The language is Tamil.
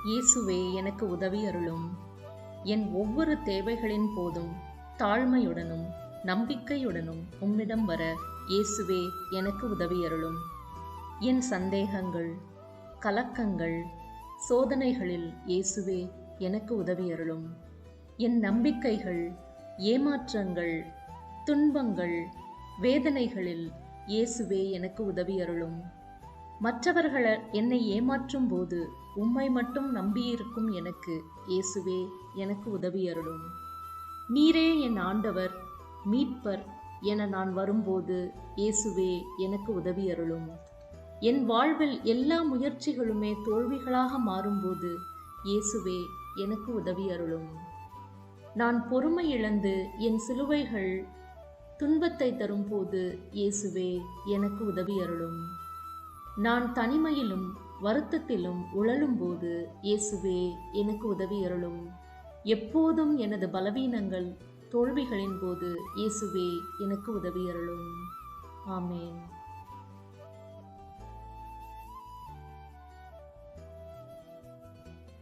இயேசுவே எனக்கு உதவி அருளும். என் ஒவ்வொரு தேவைகளின் போதும் தாழ்மையுடனும் நம்பிக்கையுடனும் உம்மிடம் வர இயேசுவே எனக்கு உதவி அருளும். என் சந்தேகங்கள், கலக்கங்கள், சோதனைகளில் இயேசுவே எனக்கு உதவி அருளும். என் நம்பிக்கைகள், ஏமாற்றங்கள், துன்பங்கள், வேதனைகளில் இயேசுவே எனக்கு உதவி அருளும். மற்றவர்கள் என்னை ஏமாற்றும் போது உம்மை மட்டும் நம்பியிருக்கும் எனக்கு இயேசுவே எனக்கு உதவி அருளும். நீரே என் ஆண்டவர், மீட்பர் என நான் வரும்போது இயேசுவே எனக்கு உதவி அருளும். என் வாழ்வில் எல்லா முயற்சிகளுமே தோல்விகளாக மாறும்போது இயேசுவே எனக்கு உதவி அருளும். நான் பொறுமை இழந்து என் சிலுவைகள் துன்பத்தை தரும்போது இயேசுவே எனக்கு உதவி அருளும். நான் தனிமையிலும் வருத்தத்திலும் உழலும்போது இயேசுவே எனக்கு உதவி அருளும். எப்போதும் எனது பலவீனங்கள், தோல்விகளின் போது இயேசுவே எனக்கு உதவி அருளும். ஆமேன்.